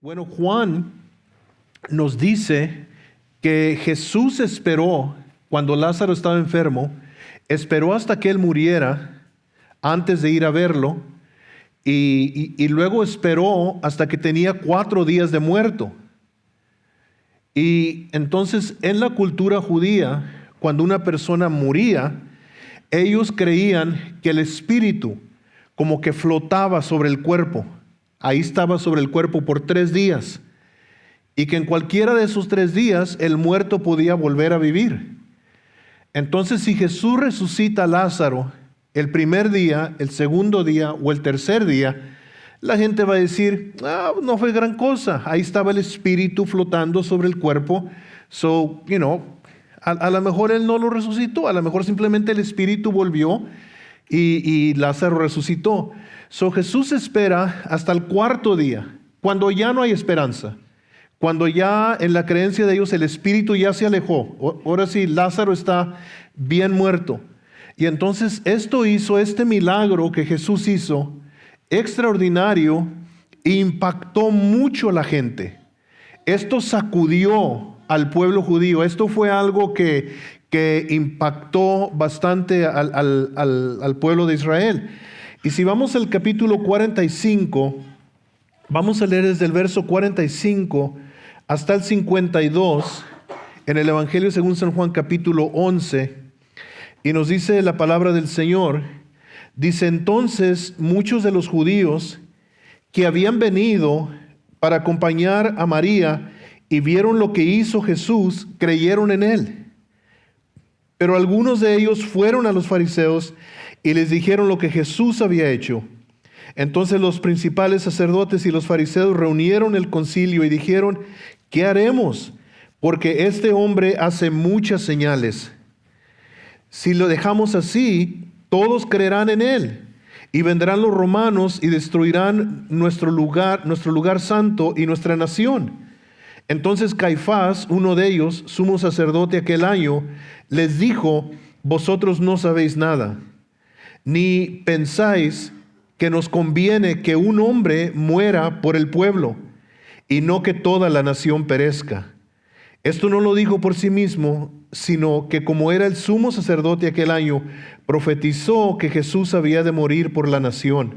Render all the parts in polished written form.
Bueno, Juan nos dice que Jesús esperó, cuando Lázaro estaba enfermo, esperó hasta que él muriera antes de ir a verlo y luego esperó hasta que tenía 4 días de muerto. Y entonces en la cultura judía, cuando una persona moría, ellos creían que el espíritu como que flotaba sobre el cuerpo. Ahí estaba sobre el cuerpo por 3 días. Y que en cualquiera de esos 3 días el muerto podía volver a vivir. Entonces, si Jesús resucita a Lázaro el primer día, el segundo día o el tercer día, la gente va a decir, no fue gran cosa. Ahí estaba el espíritu flotando sobre el cuerpo. A lo mejor él no lo resucitó. A lo mejor simplemente el espíritu volvió y Lázaro resucitó. Jesús espera hasta el 4.º día, cuando ya no hay esperanza, cuando ya en la creencia de ellos el espíritu ya se alejó. Ahora sí, Lázaro está bien muerto. Y entonces este milagro que Jesús hizo, extraordinario, impactó mucho a la gente. Esto sacudió al pueblo judío. Esto fue algo que impactó bastante al pueblo de Israel. Y si vamos al capítulo 45, vamos a leer desde el verso 45 hasta el 52, en el Evangelio según San Juan capítulo 11, y nos dice la palabra del Señor. Dice: entonces muchos de los judíos que habían venido para acompañar a María y vieron lo que hizo Jesús, creyeron en él. Pero algunos de ellos fueron a los fariseos y les dijeron lo que Jesús había hecho. Entonces los principales sacerdotes y los fariseos reunieron el concilio y dijeron: ¿qué haremos? Porque este hombre hace muchas señales. Si lo dejamos así, todos creerán en él. Y vendrán los romanos y destruirán nuestro lugar santo y nuestra nación. Entonces Caifás, uno de ellos, sumo sacerdote aquel año, les dijo: vosotros no sabéis nada, ni pensáis que nos conviene que un hombre muera por el pueblo, y no que toda la nación perezca. Esto no lo dijo por sí mismo, sino que como era el sumo sacerdote aquel año, profetizó que Jesús había de morir por la nación,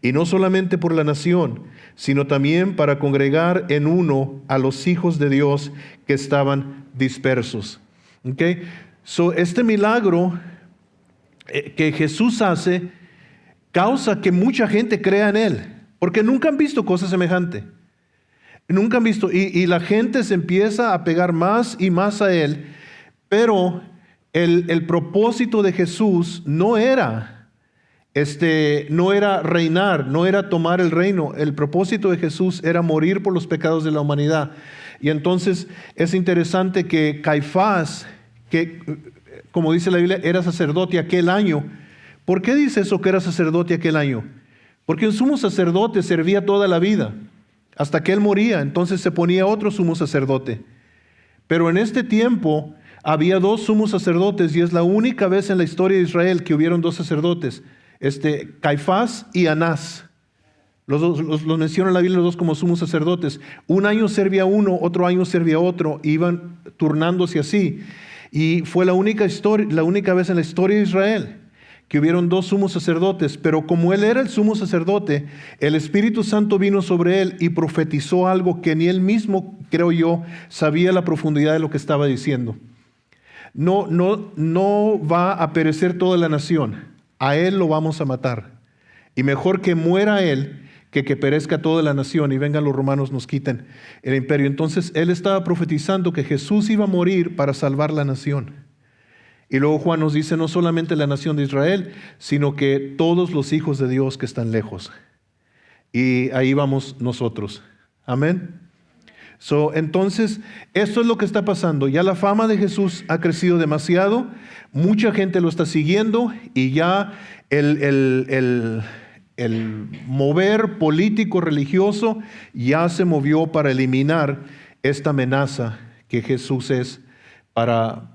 y no solamente por la nación, sino también para congregar en uno a los hijos de Dios que estaban dispersos. Okay? Este milagro que Jesús hace causa que mucha gente crea en él, porque nunca han visto cosa semejante. Nunca han visto, y la gente se empieza a pegar más y más a él, pero el propósito de Jesús no era reinar, no era tomar el reino. El propósito de Jesús era morir por los pecados de la humanidad. Y entonces es interesante que Caifás, que como dice la Biblia, era sacerdote aquel año. ¿Por qué dice eso, que era sacerdote aquel año? Porque un sumo sacerdote servía toda la vida, hasta que él moría. Entonces se ponía otro sumo sacerdote. Pero en este tiempo había 2 sumos sacerdotes, y es la única vez en la historia de Israel que hubieron 2 sacerdotes, Caifás y Anás. Los menciona en la Biblia los 2 como sumos sacerdotes. Un año servía uno, otro año servía otro, iban turnándose así. Y fue la única vez en la historia de Israel que hubieron 2 sumos sacerdotes. Pero como él era el sumo sacerdote, el Espíritu Santo vino sobre él y profetizó algo que ni él mismo, creo yo, sabía la profundidad de lo que estaba diciendo. No va a perecer toda la nación. A él lo vamos a matar. Y mejor que muera él que perezca toda la nación y vengan los romanos, nos quiten el imperio. Entonces él estaba profetizando que Jesús iba a morir para salvar la nación. Y luego Juan nos dice: no solamente la nación de Israel, sino que todos los hijos de Dios que están lejos. Y ahí vamos nosotros. Amén. Entonces, esto es lo que está pasando. Ya la fama de Jesús ha crecido demasiado. Mucha gente lo está siguiendo, y ya el mover político religioso ya se movió para eliminar esta amenaza que Jesús es para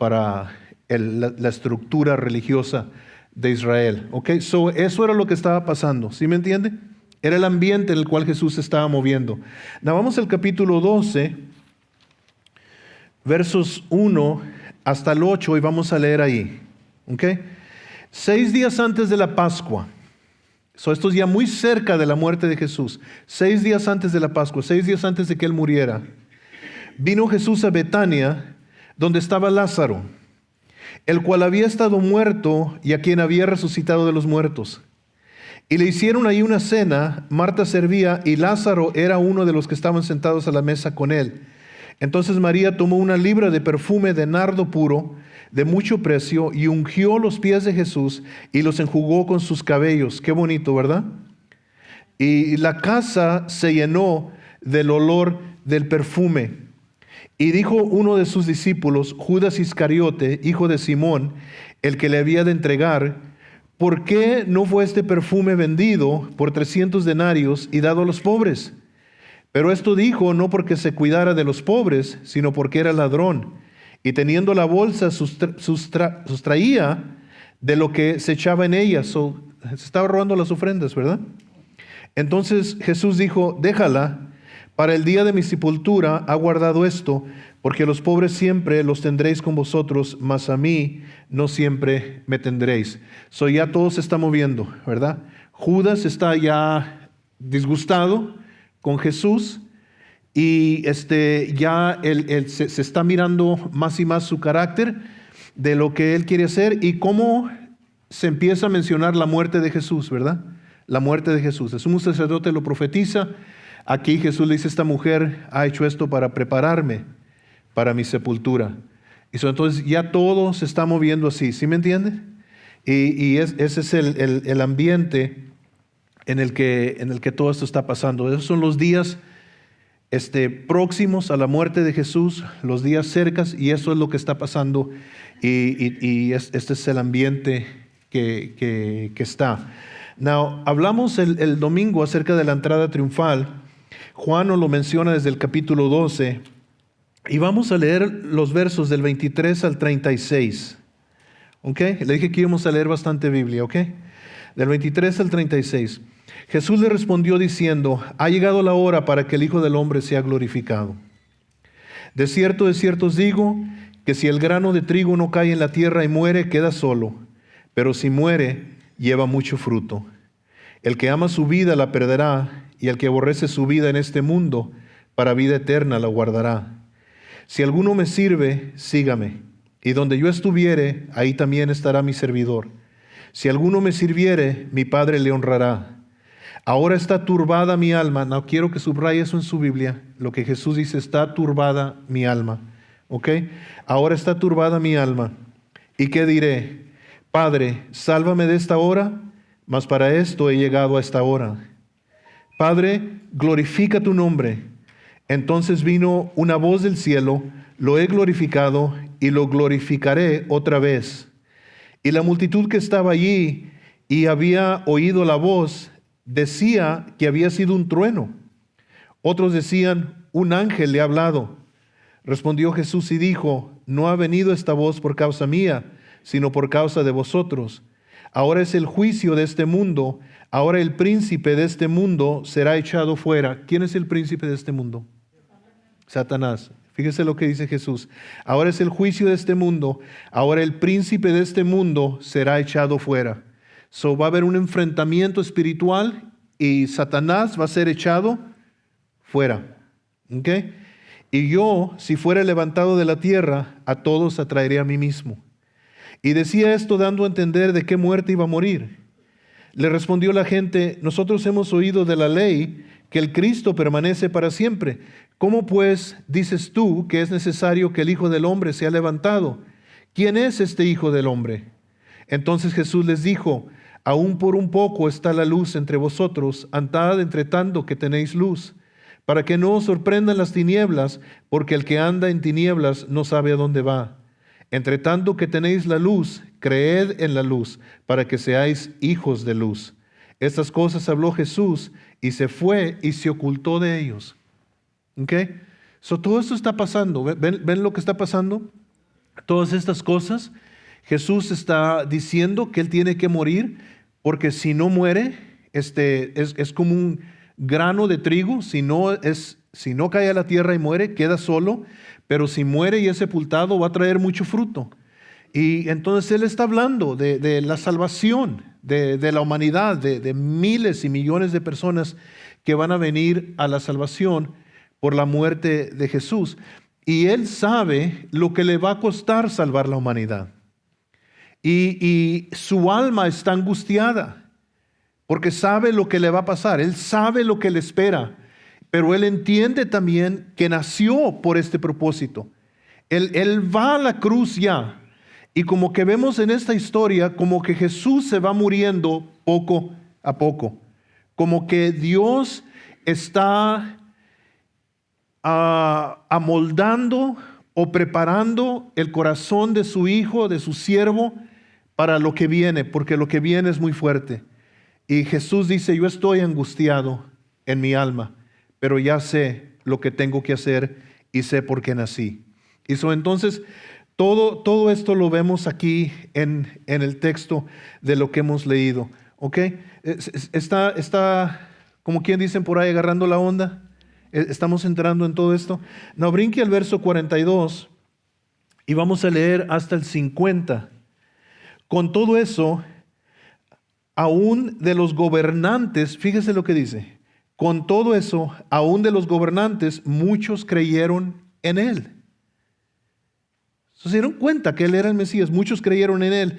la estructura religiosa de Israel. ¿Okay? Eso era lo que estaba pasando. ¿Sí me entiende? Era el ambiente en el cual Jesús se estaba moviendo. Now, vamos al capítulo 12, versos 1 hasta el 8, y vamos a leer ahí. ¿Ok? 6 días antes de la Pascua. Esto es ya muy cerca de la muerte de Jesús. 6 días antes de la Pascua, 6 días antes de que Él muriera. Vino Jesús a Betania, donde estaba Lázaro, el cual había estado muerto y a quien había resucitado de los muertos. Y le hicieron ahí una cena, Marta servía y Lázaro era uno de los que estaban sentados a la mesa con él. Entonces María tomó una libra de perfume de nardo puro, de mucho precio, y ungió los pies de Jesús y los enjugó con sus cabellos. Qué bonito, ¿verdad? Y la casa se llenó del olor del perfume. Y dijo uno de sus discípulos, Judas Iscariote, hijo de Simón, el que le había de entregar, ¿por qué no fue este perfume vendido por 300 denarios y dado a los pobres? Pero esto dijo no porque se cuidara de los pobres, sino porque era ladrón. Y teniendo la bolsa sustraía de lo que se echaba en ella. Se estaba robando las ofrendas, ¿verdad? Entonces Jesús dijo, déjala, para el día de mi sepultura ha guardado esto, porque los pobres siempre los tendréis con vosotros, mas a mí no siempre me tendréis. Ya todo se está moviendo, ¿verdad? Judas está ya disgustado con Jesús y ya él se está mirando más y más su carácter de lo que él quiere hacer y cómo se empieza a mencionar la muerte de Jesús, ¿verdad? La muerte de Jesús. El sumo sacerdote lo profetiza. Aquí Jesús le dice, esta mujer ha hecho esto para prepararme para mi sepultura. Entonces ya todo se está moviendo así, ¿sí me entiende? Ese es el ambiente en el que todo esto está pasando. Esos son los días próximos a la muerte de Jesús, los días cercas, y eso es lo que está pasando. Este es el ambiente que está. Now, hablamos el domingo acerca de la entrada triunfal. Juan nos lo menciona desde el capítulo 12. Y vamos a leer los versos del 23 al 36. ¿Ok? Le dije que íbamos a leer bastante Biblia, ¿ok? Del 23 al 36. Jesús le respondió diciendo, ha llegado la hora para que el Hijo del Hombre sea glorificado. De cierto os digo, que si el grano de trigo no cae en la tierra y muere, queda solo. Pero si muere, lleva mucho fruto. El que ama su vida la perderá, y el que aborrece su vida en este mundo, para vida eterna la guardará. Si alguno me sirve, sígame, y donde yo estuviere, ahí también estará mi servidor. Si alguno me sirviere, mi Padre le honrará. Ahora está turbada mi alma. No quiero que subraye eso en su Biblia. Lo que Jesús dice, está turbada mi alma. ¿Ok? Ahora está turbada mi alma. ¿Y qué diré? Padre, sálvame de esta hora, mas para esto he llegado a esta hora. Padre, glorifica tu nombre. Entonces vino una voz del cielo, lo he glorificado y lo glorificaré otra vez. Y la multitud que estaba allí y había oído la voz, decía que había sido un trueno. Otros decían, un ángel le ha hablado. Respondió Jesús y dijo, no ha venido esta voz por causa mía, sino por causa de vosotros. Ahora es el juicio de este mundo. Ahora el príncipe de este mundo será echado fuera. ¿Quién es el príncipe de este mundo? Satanás. Fíjese lo que dice Jesús. Ahora es el juicio de este mundo. Ahora el príncipe de este mundo será echado fuera. Va a haber un enfrentamiento espiritual y Satanás va a ser echado fuera. ¿Ok? Y yo, si fuera levantado de la tierra, a todos atraeré a mí mismo. Y decía esto dando a entender de qué muerte iba a morir. Le respondió la gente, nosotros hemos oído de la ley que el Cristo permanece para siempre. ¿Cómo pues dices tú que es necesario que el Hijo del Hombre sea levantado? ¿Quién es este Hijo del Hombre? Entonces Jesús les dijo, aún por un poco está la luz entre vosotros, andad entre tanto que tenéis luz, para que no os sorprendan las tinieblas, porque el que anda en tinieblas no sabe a dónde va. Entre tanto que tenéis la luz, creed en la luz, para que seáis hijos de luz. Estas cosas habló Jesús y se fue y se ocultó de ellos. ¿Ok? Todo esto está pasando. ¿Ven lo que está pasando? Todas estas cosas, Jesús está diciendo que Él tiene que morir, porque si no muere, es como un grano de trigo, si no cae a la tierra y muere, queda solo, pero si muere y es sepultado va a traer mucho fruto. Y entonces Él está hablando de la salvación de la humanidad, de miles y millones de personas que van a venir a la salvación por la muerte de Jesús. Y Él sabe lo que le va a costar salvar la humanidad. Y su alma está angustiada porque sabe lo que le va a pasar. Él sabe lo que le espera, pero Él entiende también que nació por este propósito. Él va a la cruz ya. Y como que vemos en esta historia, como que Jesús se va muriendo poco a poco. Como que Dios está amoldando o preparando el corazón de su hijo, de su siervo, para lo que viene, porque lo que viene es muy fuerte. Y Jesús dice, yo estoy angustiado en mi alma, pero ya sé lo que tengo que hacer y sé por qué nací. Y entonces, todo esto lo vemos aquí en el texto de lo que hemos leído. ¿Ok? Está, como quien dicen por ahí, agarrando la onda. Estamos entrando en todo esto. No, brinque al verso 42 y vamos a leer hasta el 50. Con todo eso, aún de los gobernantes, fíjese lo que dice, con todo eso, aún de los gobernantes, muchos creyeron en Él. Se dieron cuenta que Él era el Mesías, muchos creyeron en Él,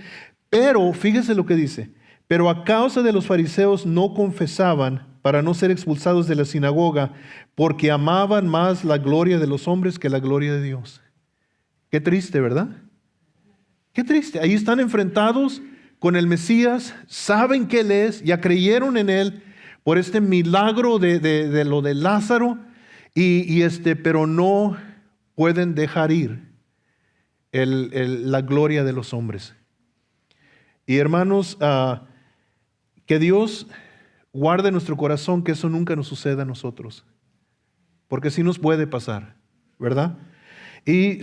pero fíjese lo que dice, pero a causa de los fariseos no confesaban para no ser expulsados de la sinagoga, porque amaban más la gloria de los hombres que la gloria de Dios. Qué triste, ¿verdad? Qué triste. Ahí están enfrentados con el Mesías, saben que Él es, ya creyeron en Él por este milagro de lo de Lázaro, pero no pueden dejar ir la gloria de los hombres. Y hermanos, que Dios guarde nuestro corazón, que eso nunca nos suceda a nosotros, porque sí nos puede pasar, ¿verdad? Y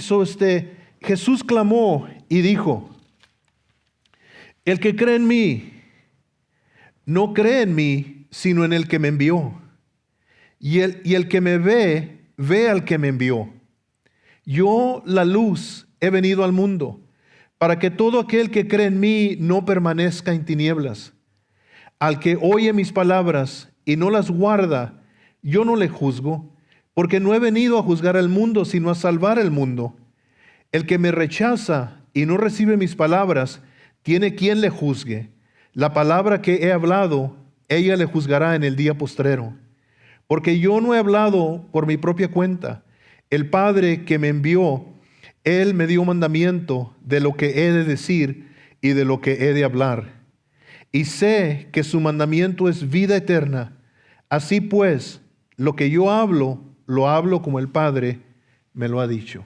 Jesús clamó y dijo, el que cree en mí, no cree en mí, sino en el que me envió. Y el que me ve, ve al que me envió. Yo, la luz, he venido al mundo, para que todo aquel que cree en mí no permanezca en tinieblas. Al que oye mis palabras y no las guarda, yo no le juzgo, porque no he venido a juzgar al mundo, sino a salvar al mundo. El que me rechaza y no recibe mis palabras, tiene quien le juzgue. La palabra que he hablado, ella le juzgará en el día postrero. Porque yo no he hablado por mi propia cuenta. El Padre que me envió, Él me dio mandamiento de lo que he de decir y de lo que he de hablar. Y sé que su mandamiento es vida eterna. Así pues, lo que yo hablo, lo hablo como el Padre me lo ha dicho.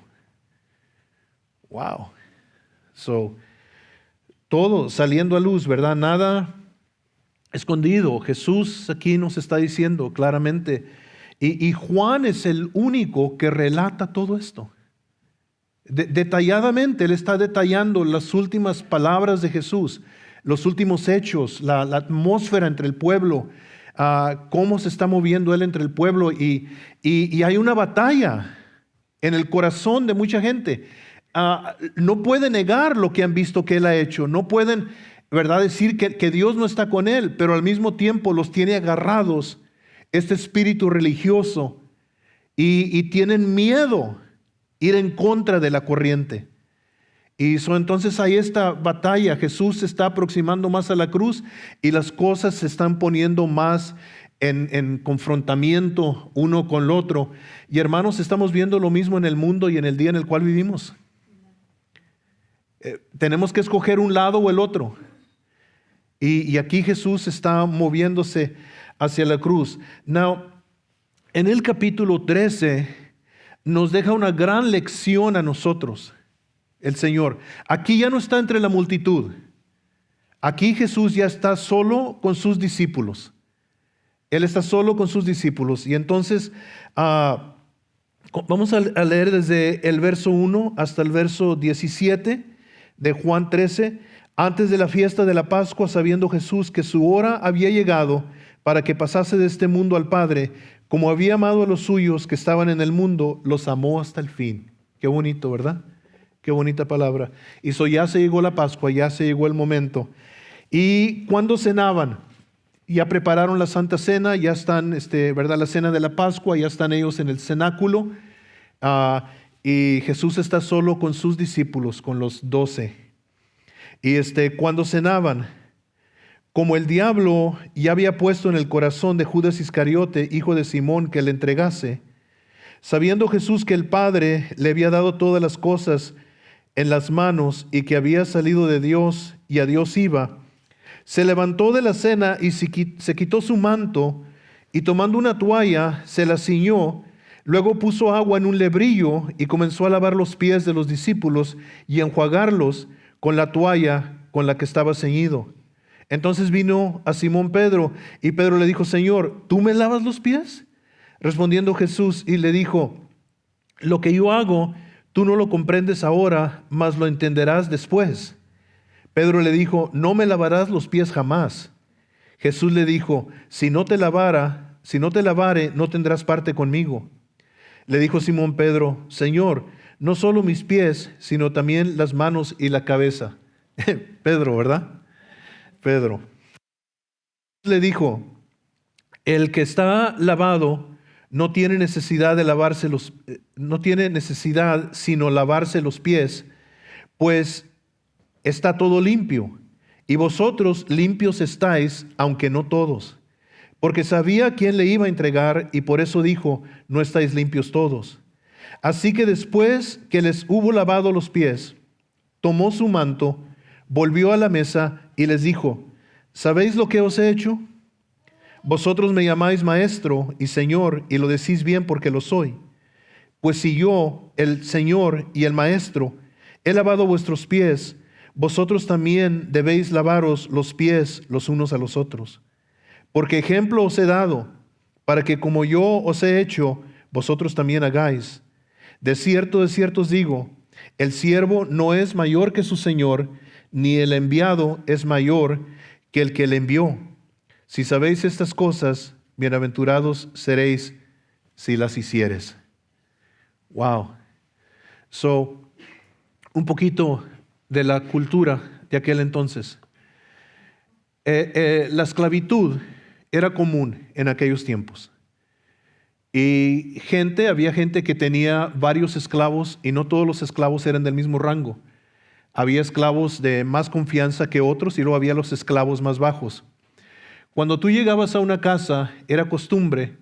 Wow. Todo saliendo a luz, ¿verdad? Nada escondido. Jesús aquí nos está diciendo claramente. Y Juan es el único que relata todo esto. Detalladamente, él está detallando las últimas palabras de Jesús, los últimos hechos, la atmósfera entre el pueblo, cómo se está moviendo él entre el pueblo. Y hay una batalla en el corazón de mucha gente. No pueden negar lo que han visto que él ha hecho. No pueden, ¿verdad?, decir que Dios no está con él, pero al mismo tiempo los tiene agarrados este espíritu religioso y tienen miedo ir en contra de la corriente. Y entonces hay esta batalla. Jesús se está aproximando más a la cruz y las cosas se están poniendo más en confrontamiento uno con el otro. Y hermanos, estamos viendo lo mismo en el mundo y en el día en el cual vivimos. Tenemos que escoger un lado o el otro. Y aquí Jesús está moviéndose hacia la cruz. Now, en el capítulo 13 nos deja una gran lección a nosotros, el Señor. Aquí ya no está entre la multitud. Aquí Jesús ya está solo con sus discípulos. Él está solo con sus discípulos. Y entonces vamos a leer desde el verso 1 hasta el verso 17 de Juan 13. Antes de la fiesta de la Pascua, sabiendo Jesús que su hora había llegado para que pasase de este mundo al Padre, como había amado a los suyos que estaban en el mundo, los amó hasta el fin. Qué bonito, ¿verdad? Qué bonita palabra. Y ya se llegó la Pascua, ya se llegó el momento. Y cuando cenaban, ya prepararon la Santa Cena, ya están, ¿verdad? La cena de la Pascua, ya están ellos en el cenáculo. Y Jesús está solo con sus discípulos, con los 12. Y cuando cenaban, como el diablo ya había puesto en el corazón de Judas Iscariote, hijo de Simón, que le entregase, sabiendo Jesús que el Padre le había dado todas las cosas en las manos y que había salido de Dios y a Dios iba, se levantó de la cena y se quitó su manto y tomando una toalla se la ciñó. Luego puso agua en un lebrillo y comenzó a lavar los pies de los discípulos y a enjuagarlos con la toalla con la que estaba ceñido. Entonces vino a Simón Pedro y Pedro le dijo: Señor, ¿tú me lavas los pies? Respondiendo Jesús y le dijo: lo que yo hago, tú no lo comprendes ahora, mas lo entenderás después. Pedro le dijo: no me lavarás los pies jamás. Jesús le dijo: si no te lavare, no tendrás parte conmigo. Le dijo Simón Pedro: Señor, no solo mis pies, sino también las manos y la cabeza. Pedro, ¿verdad? Pedro. Le dijo: el que está lavado no tiene necesidad sino lavarse los pies, pues está todo limpio. Y vosotros limpios estáis, aunque no todos. Porque sabía quién le iba a entregar, y por eso dijo: no estáis limpios todos. Así que después que les hubo lavado los pies, tomó su manto, volvió a la mesa y les dijo: ¿sabéis lo que os he hecho? Vosotros me llamáis maestro y señor, y lo decís bien porque lo soy. Pues si yo, el Señor y el Maestro, he lavado vuestros pies, vosotros también debéis lavaros los pies los unos a los otros. Porque ejemplo os he dado, para que como yo os he hecho, vosotros también hagáis. De cierto os digo, el siervo no es mayor que su Señor, ni el enviado es mayor que el que le envió. Si sabéis estas cosas, bienaventurados seréis si las hicieres. Wow. Un poquito de la cultura de aquel entonces. La esclavitud era común en aquellos tiempos. Y había gente que tenía varios esclavos y no todos los esclavos eran del mismo rango. Había esclavos de más confianza que otros y luego había los esclavos más bajos. Cuando tú llegabas a una casa, era costumbre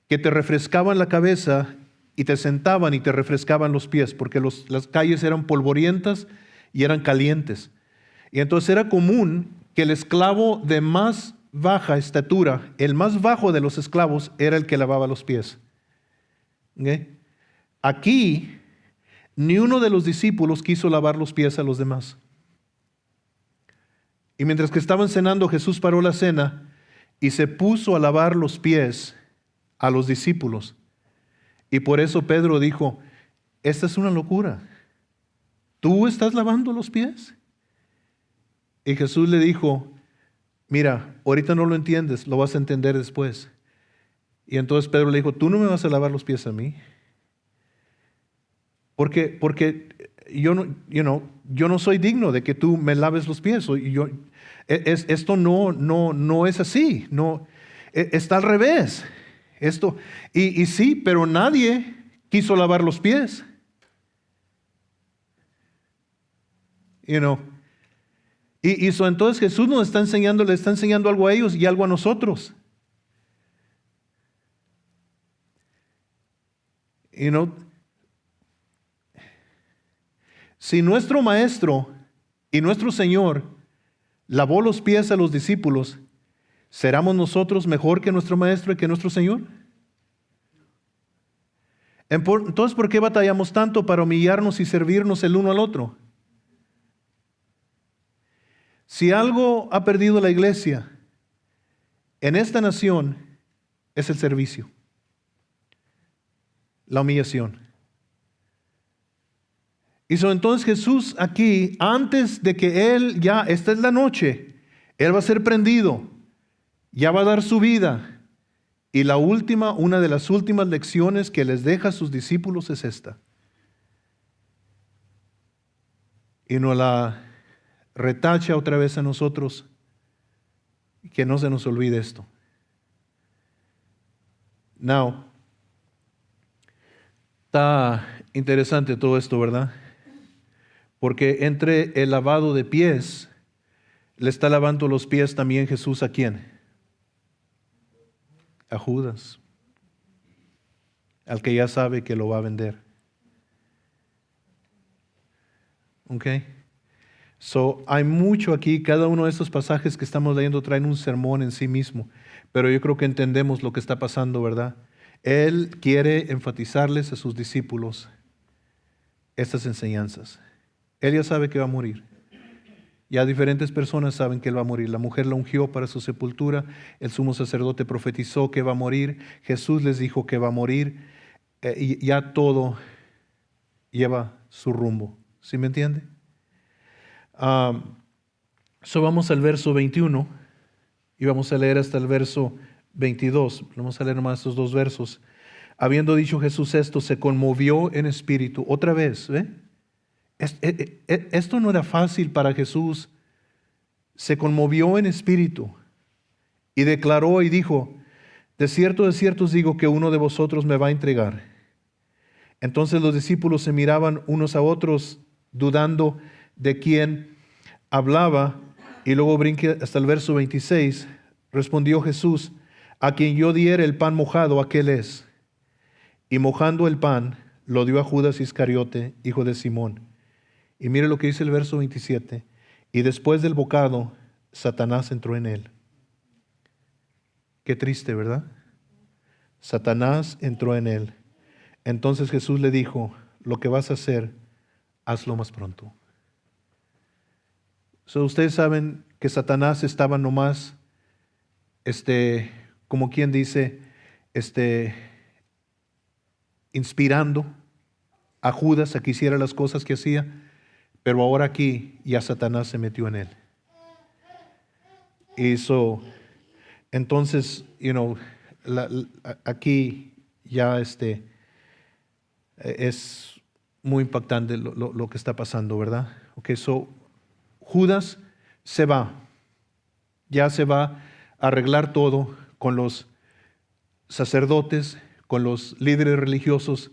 que te refrescaban la cabeza y te sentaban y te refrescaban los pies, porque las calles eran polvorientas y eran calientes. Y entonces era común que el esclavo de más baja estatura, el más bajo de los esclavos, era el que lavaba los pies. ¿Okay? Aquí, ni uno de los discípulos quiso lavar los pies a los demás. Y mientras que estaban cenando, Jesús paró la cena y se puso a lavar los pies a los discípulos. Y por eso Pedro dijo: esta es una locura. ¿Tú estás lavando los pies? Y Jesús le dijo: mira, ahorita no lo entiendes, lo vas a entender después. Y entonces Pedro le dijo: tú no me vas a lavar los pies a mí. Porque yo no soy digno de que tú me laves los pies. Esto no es así. No, está al revés. Y sí, pero nadie quiso lavar los pies. Entonces Jesús nos está enseñando, le está enseñando algo a ellos y algo a nosotros. Si nuestro Maestro y nuestro Señor lavó los pies a los discípulos, ¿seremos nosotros mejor que nuestro Maestro y que nuestro Señor? Entonces, ¿por qué batallamos tanto para humillarnos y servirnos el uno al otro? Si algo ha perdido la iglesia en esta nación, es el servicio, la humillación. Entonces Jesús aquí, antes de que Él ya, esta es la noche, Él va a ser prendido, ya va a dar su vida. Y una de las últimas lecciones que les deja a sus discípulos es esta. Y nos la retacha otra vez a nosotros, que no se nos olvide esto. Now, está interesante todo esto, ¿verdad? Porque entre el lavado de pies, le está lavando los pies también Jesús ¿a quién? A Judas, al que ya sabe que lo va a vender. ¿Ok? So, hay mucho aquí, cada uno de estos pasajes que estamos leyendo traen un sermón en sí mismo, pero yo creo que entendemos lo que está pasando, ¿verdad? Él quiere enfatizarles a sus discípulos estas enseñanzas. Él ya sabe que va a morir. Ya diferentes personas saben que Él va a morir. La mujer la ungió para su sepultura, el sumo sacerdote profetizó que va a morir, Jesús les dijo que va a morir, y ya todo lleva su rumbo. ¿Sí me entiende? Vamos al verso 21 y vamos a leer hasta el verso 22. Vamos a leer nomás estos dos versos. Habiendo dicho Jesús esto, se conmovió en espíritu. Otra vez, ¿ve? Esto no era fácil para Jesús. Se conmovió en espíritu y declaró y dijo: de cierto os digo que uno de vosotros me va a entregar. Entonces los discípulos se miraban unos a otros, dudando de quién hablaba. Y luego brinque hasta el verso 26. Respondió Jesús: a quien yo diere el pan mojado, aquel es. Y mojando el pan, lo dio a Judas Iscariote, hijo de Simón. Y mire lo que dice el verso 27. Y después del bocado, Satanás entró en él. Qué triste, ¿verdad? Satanás entró en él. Entonces Jesús le dijo: lo que vas a hacer, hazlo más pronto. Ustedes saben que Satanás estaba nomás, como quien dice, inspirando a Judas a que hiciera las cosas que hacía, pero ahora aquí ya Satanás se metió en él. Y entonces, aquí ya es muy impactante lo que está pasando, ¿verdad? Ok, Judas se va, ya se va a arreglar todo con los sacerdotes, con los líderes religiosos,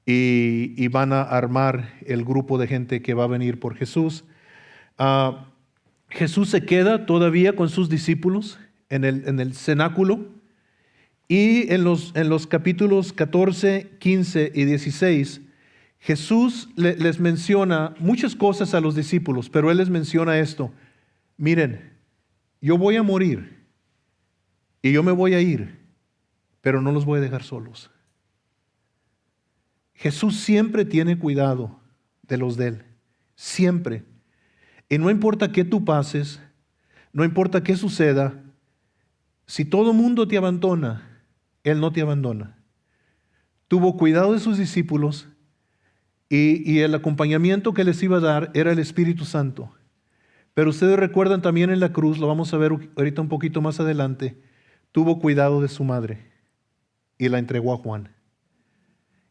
y van a armar el grupo de gente que va a venir por Jesús. Jesús se queda todavía con sus discípulos en el cenáculo, y en los capítulos 14, 15 y 16, Jesús les menciona muchas cosas a los discípulos, pero Él les menciona esto: miren, yo voy a morir y yo me voy a ir, pero no los voy a dejar solos. Jesús siempre tiene cuidado de los de Él, siempre. Y no importa qué tú pases, no importa qué suceda, si todo mundo te abandona, Él no te abandona. Tuvo cuidado de sus discípulos, y el acompañamiento que les iba a dar era el Espíritu Santo. Pero ustedes recuerdan también en la cruz, lo vamos a ver ahorita un poquito más adelante, tuvo cuidado de su madre y la entregó a Juan.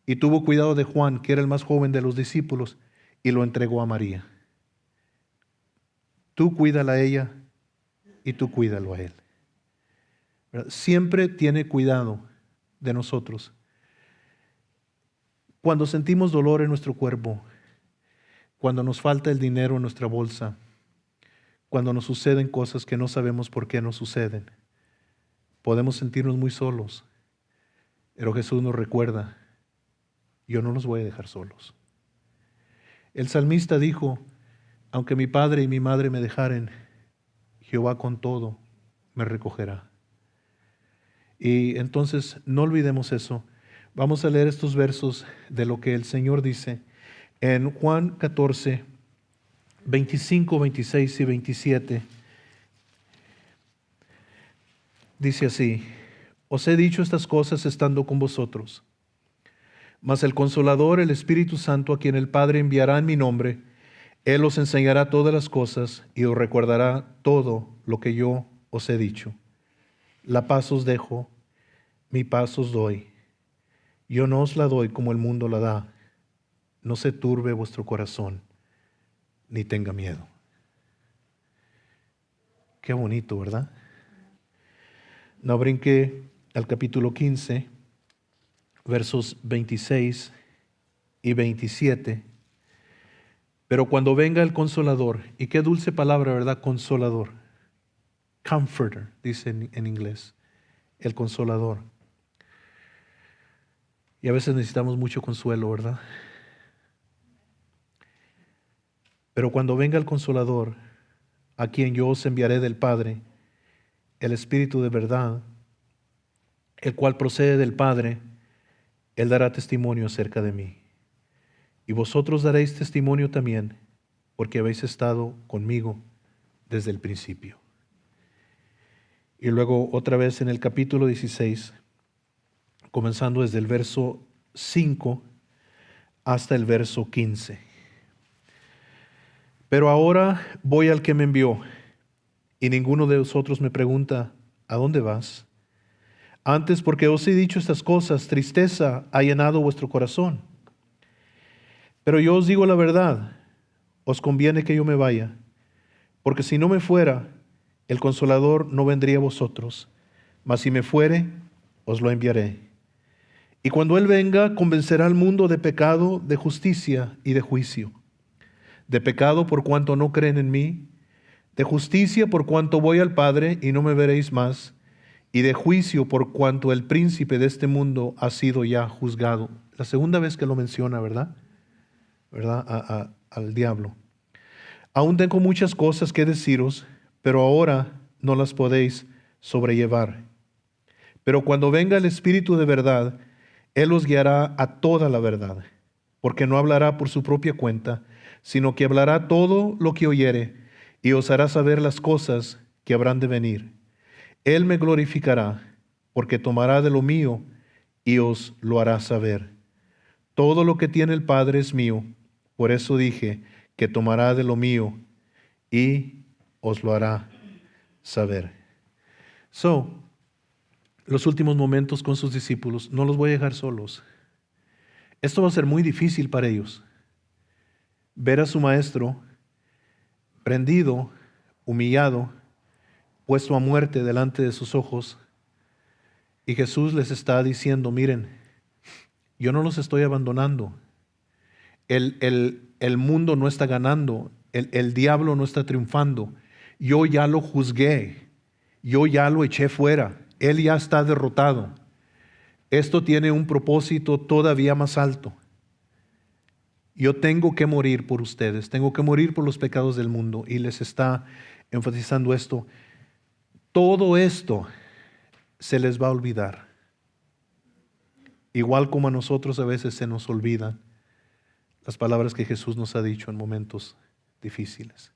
Y tuvo cuidado de Juan, que era el más joven de los discípulos, y lo entregó a María. Tú cuídala a ella y tú cuídalo a él. Siempre tiene cuidado de nosotros. Cuando sentimos dolor en nuestro cuerpo, cuando nos falta el dinero en nuestra bolsa, cuando nos suceden cosas que no sabemos por qué nos suceden, podemos sentirnos muy solos. Pero Jesús nos recuerda: yo no los voy a dejar solos. El salmista dijo: aunque mi padre y mi madre me dejaren, Jehová con todo me recogerá. Y entonces no olvidemos eso. Vamos a leer estos versos de lo que el Señor dice en Juan 14, 25, 26 y 27. Dice así: os he dicho estas cosas estando con vosotros, Mas el Consolador, el Espíritu Santo, a quien el Padre enviará en mi nombre, Él os enseñará todas las cosas y os recordará todo lo que yo os he dicho. La paz os dejo, mi paz os doy. Yo no os la doy como el mundo la da. No se turbe vuestro corazón, ni tenga miedo. Qué bonito, ¿verdad? No brinque al capítulo 15, versos 26 y 27. Pero cuando venga el Consolador, y qué dulce palabra, ¿verdad? Consolador. Comforter, dice en inglés. El Consolador. Y a veces necesitamos mucho consuelo, ¿verdad? Pero cuando venga el Consolador, a quien yo os enviaré del Padre, el Espíritu de verdad, el cual procede del Padre, Él dará testimonio acerca de mí. Y vosotros daréis testimonio también, porque habéis estado conmigo desde el principio. Y luego otra vez en el capítulo 16, comenzando desde el verso 5 hasta el verso 15. Pero ahora voy al que me envió, y ninguno de vosotros me pregunta, ¿a dónde vas? Antes, porque os he dicho estas cosas, tristeza ha llenado vuestro corazón. Pero yo os digo la verdad, os conviene que yo me vaya, porque si no me fuera, el Consolador no vendría a vosotros, mas si me fuere, os lo enviaré. Y cuando Él venga, convencerá al mundo de pecado, de justicia y de juicio. De pecado por cuanto no creen en mí, de justicia por cuanto voy al Padre y no me veréis más, y de juicio por cuanto el príncipe de este mundo ha sido ya juzgado. La segunda vez que lo menciona, ¿verdad? Al diablo. Aún tengo muchas cosas que deciros, pero ahora no las podéis sobrellevar. Pero cuando venga el Espíritu de verdad, Él os guiará a toda la verdad, porque no hablará por su propia cuenta, sino que hablará todo lo que oyere, y os hará saber las cosas que habrán de venir. Él me glorificará, porque tomará de lo mío y os lo hará saber. Todo lo que tiene el Padre es mío, por eso dije que tomará de lo mío y os lo hará saber. Los últimos momentos con sus discípulos, no los voy a dejar solos. Esto va a ser muy difícil para ellos. Ver a su maestro prendido, humillado, puesto a muerte delante de sus ojos, y Jesús les está diciendo, miren, yo no los estoy abandonando. El mundo no está ganando, el diablo no está triunfando. Yo ya lo juzgué, yo ya lo eché fuera, él ya está derrotado. Esto tiene un propósito todavía más alto. Yo tengo que morir por ustedes, tengo que morir por los pecados del mundo. Y les está enfatizando esto. Todo esto se les va a olvidar. Igual como a nosotros a veces se nos olvidan las palabras que Jesús nos ha dicho en momentos difíciles.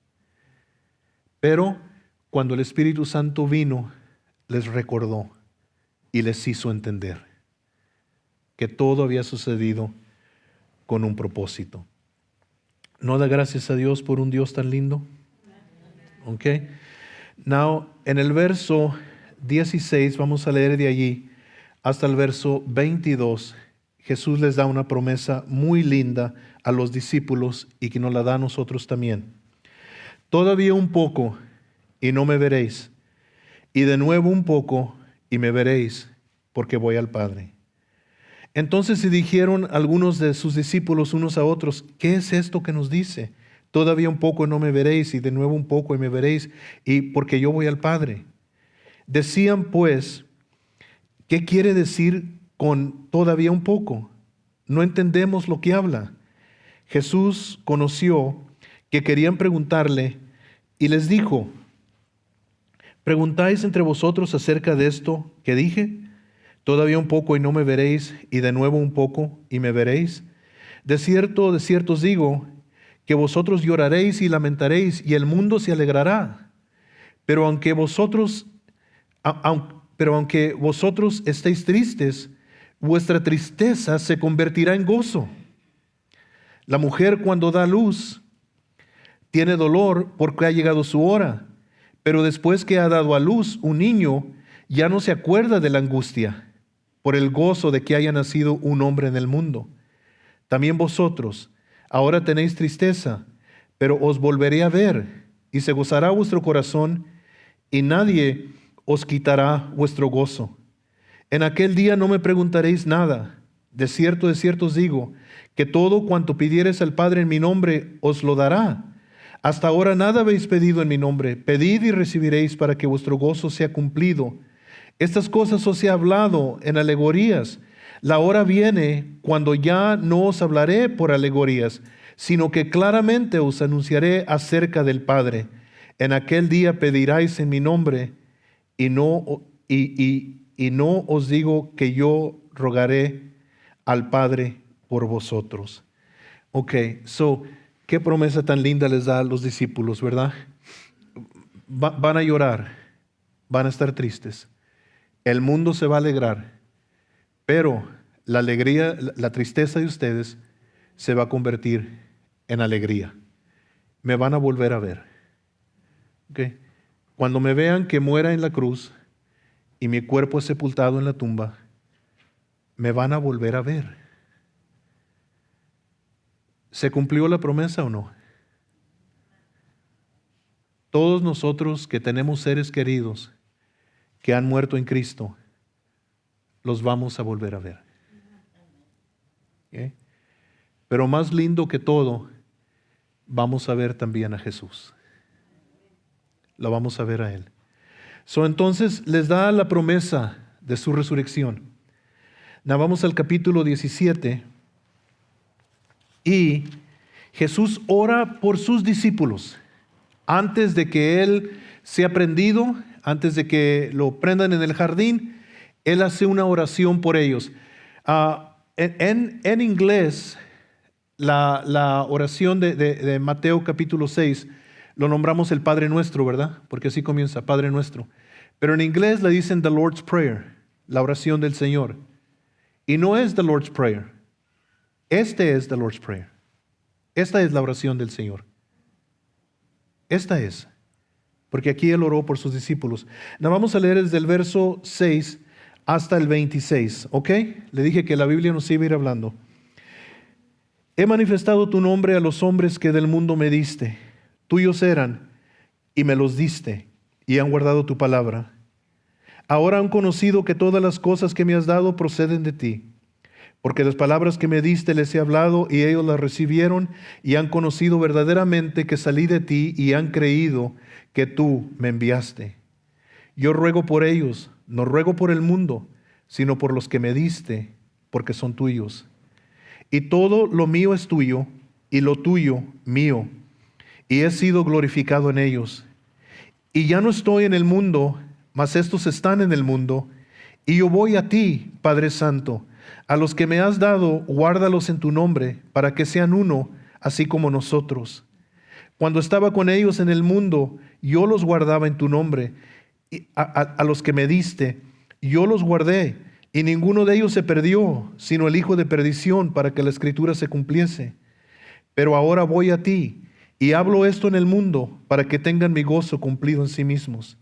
Pero cuando el Espíritu Santo vino, les recordó y les hizo entender que todo había sucedido con un propósito. ¿No da gracias a Dios por un Dios tan lindo? Ok. Now, en el verso 16, vamos a leer de allí hasta el verso 22. Jesús les da una promesa muy linda a los discípulos y que nos la da a nosotros también. Todavía un poco y no me veréis, y de nuevo un poco y me veréis, porque voy al Padre. Entonces se dijeron algunos de sus discípulos unos a otros, ¿qué es esto que nos dice? Todavía un poco y no me veréis, y de nuevo un poco y me veréis, y porque yo voy al Padre. Decían pues, ¿qué quiere decir con todavía un poco? No entendemos lo que habla. Jesús conoció que querían preguntarle y les dijo, ¿preguntáis entre vosotros acerca de esto que dije? Todavía un poco y no me veréis, y de nuevo un poco y me veréis. De cierto os digo, que vosotros lloraréis y lamentaréis, y el mundo se alegrará. Pero aunque vosotros estéis tristes, vuestra tristeza se convertirá en gozo. La mujer cuando da luz tiene dolor porque ha llegado su hora, pero después que ha dado a luz un niño, ya no se acuerda de la angustia por el gozo de que haya nacido un hombre en el mundo. También vosotros, ahora tenéis tristeza, pero os volveré a ver, y se gozará vuestro corazón, y nadie os quitará vuestro gozo. En aquel día no me preguntaréis nada. De cierto os digo, que todo cuanto pidiereis al Padre en mi nombre, os lo dará. Hasta ahora nada habéis pedido en mi nombre. Pedid y recibiréis para que vuestro gozo sea cumplido. Estas cosas os he hablado en alegorías. La hora viene cuando ya no os hablaré por alegorías, sino que claramente os anunciaré acerca del Padre. En aquel día pediréis en mi nombre, y no os digo que yo rogaré al Padre por vosotros. Ok, qué promesa tan linda les da a los discípulos, ¿verdad? Van a llorar, van a estar tristes. El mundo se va a alegrar, pero la alegría, la tristeza de ustedes se va a convertir en alegría. Me van a volver a ver. Okay. Cuando me vean que muera en la cruz y mi cuerpo es sepultado en la tumba, me van a volver a ver. ¿Se cumplió la promesa o no? Todos nosotros que tenemos seres queridos que han muerto en Cristo, los vamos a volver a ver. ¿Okay? Pero más lindo que todo, vamos a ver también a Jesús. Lo vamos a ver a Él. Entonces les da la promesa de su resurrección. Vamos al capítulo 17. Y Jesús ora por sus discípulos. Antes de que Él sea prendido, antes de que lo prendan en el jardín, Él hace una oración por ellos. En inglés, la oración de Mateo capítulo 6, lo nombramos el Padre Nuestro, ¿verdad? Porque así comienza, Padre Nuestro. Pero en inglés le dicen the Lord's Prayer, la oración del Señor. Y no es the Lord's Prayer. Este es the Lord's Prayer. Esta es la oración del Señor. Esta es. Porque aquí Él oró por sus discípulos. Vamos a leer desde el verso 6 hasta el 26. ¿Ok? Le dije que la Biblia nos iba a ir hablando. He manifestado tu nombre a los hombres que del mundo me diste. Tuyos eran y me los diste y han guardado tu palabra. Ahora han conocido que todas las cosas que me has dado proceden de ti. Porque las palabras que me diste les he hablado y ellos las recibieron y han conocido verdaderamente que salí de ti y han creído que tú me enviaste. Yo ruego por ellos, no ruego por el mundo, sino por los que me diste, porque son tuyos. Y todo lo mío es tuyo y lo tuyo mío, y he sido glorificado en ellos. Y ya no estoy en el mundo, mas estos están en el mundo, y yo voy a ti, Padre Santo. A los que me has dado, guárdalos en tu nombre, para que sean uno, así como nosotros. Cuando estaba con ellos en el mundo, yo los guardaba en tu nombre. Y a los que me diste, yo los guardé, y ninguno de ellos se perdió, sino el hijo de perdición, para que la escritura se cumpliese. Pero ahora voy a ti, y hablo esto en el mundo, para que tengan mi gozo cumplido en sí mismos.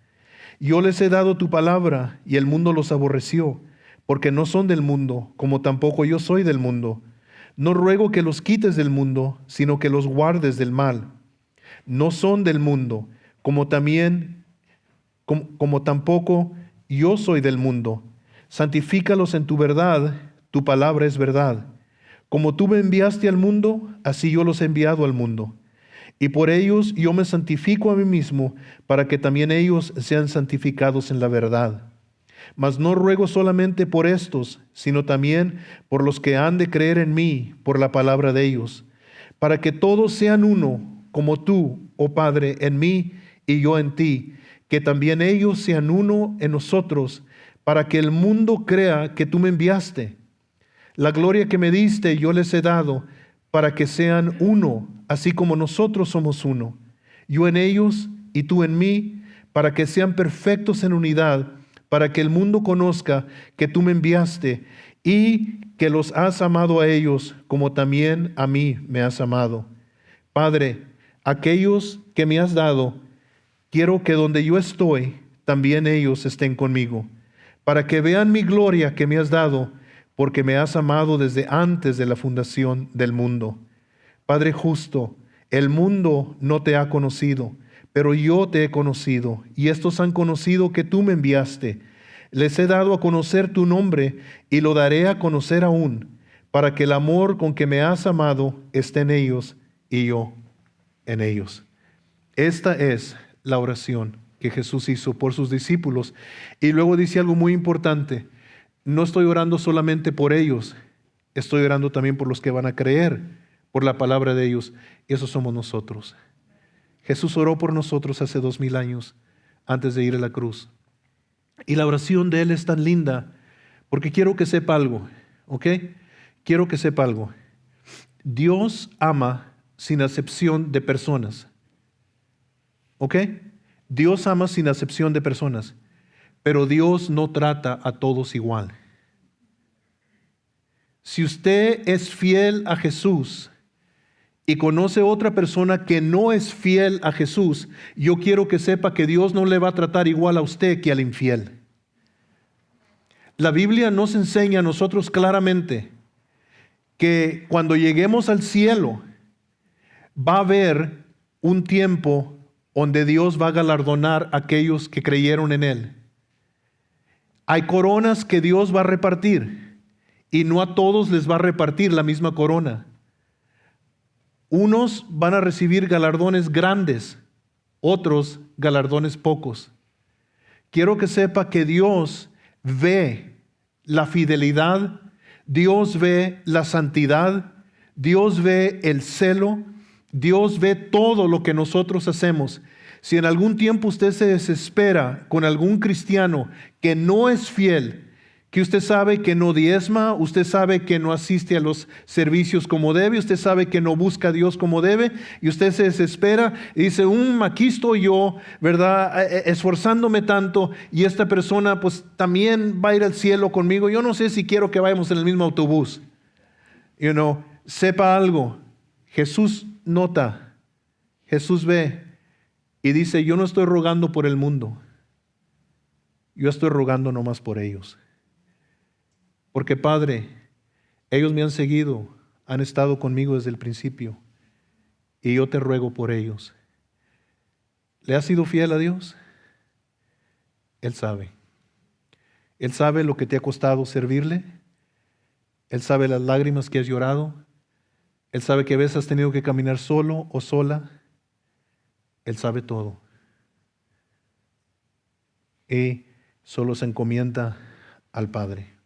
Yo les he dado tu palabra, y el mundo los aborreció, porque no son del mundo, como tampoco yo soy del mundo. No ruego que los quites del mundo, sino que los guardes del mal. No son del mundo, como tampoco yo soy del mundo. Santifícalos en tu verdad, tu palabra es verdad. Como tú me enviaste al mundo, así yo los he enviado al mundo. Y por ellos yo me santifico a mí mismo, para que también ellos sean santificados en la verdad. Mas no ruego solamente por estos, sino también por los que han de creer en mí por la palabra de ellos, para que todos sean uno, como tú, oh Padre, en mí y yo en ti, que también ellos sean uno en nosotros, para que el mundo crea que tú me enviaste. La gloria que me diste yo les he dado, para que sean uno, así como nosotros somos uno. Yo en ellos y tú en mí, para que sean perfectos en unidad, para que el mundo conozca que tú me enviaste y que los has amado a ellos como también a mí me has amado. Padre, aquellos que me has dado, quiero que donde yo estoy, también ellos estén conmigo, para que vean mi gloria que me has dado, porque me has amado desde antes de la fundación del mundo. Padre justo, el mundo no te ha conocido, pero yo te he conocido, y estos han conocido que tú me enviaste. Les he dado a conocer tu nombre, y lo daré a conocer aún, para que el amor con que me has amado esté en ellos, y yo en ellos. Esta es la oración que Jesús hizo por sus discípulos. Y luego dice algo muy importante: no estoy orando solamente por ellos, estoy orando también por los que van a creer por la palabra de ellos, y esos somos nosotros. Jesús oró por nosotros hace 2000 años antes de ir a la cruz. Y la oración de Él es tan linda, porque quiero que sepa algo, ¿ok? Quiero que sepa algo. Dios ama sin acepción de personas, ¿ok? Dios ama sin acepción de personas, pero Dios no trata a todos igual. Si usted es fiel a Jesús y conoce otra persona que no es fiel a Jesús, yo quiero que sepa que Dios no le va a tratar igual a usted que al infiel. La Biblia nos enseña a nosotros claramente que cuando lleguemos al cielo va a haber un tiempo donde Dios va a galardonar a aquellos que creyeron en Él. Hay coronas que Dios va a repartir y no a todos les va a repartir la misma corona. Unos van a recibir galardones grandes, otros galardones pocos. Quiero que sepa que Dios ve la fidelidad, Dios ve la santidad, Dios ve el celo, Dios ve todo lo que nosotros hacemos. Si en algún tiempo usted se desespera con algún cristiano que no es fiel, que usted sabe que no diezma, usted sabe que no asiste a los servicios como debe, usted sabe que no busca a Dios como debe, y usted se desespera y dice, aquí estoy yo, ¿verdad? Esforzándome tanto, y esta persona pues también va a ir al cielo conmigo. Yo no sé si quiero que vayamos en el mismo autobús. Sepa algo, Jesús nota, Jesús ve y dice, yo no estoy rogando por el mundo, yo estoy rogando nomás por ellos. Porque Padre, ellos me han seguido, han estado conmigo desde el principio, y yo te ruego por ellos. ¿Le has sido fiel a Dios? Él sabe. Él sabe lo que te ha costado servirle. Él sabe las lágrimas que has llorado. Él sabe que a veces has tenido que caminar solo o sola. Él sabe todo. Y solo se encomienda al Padre.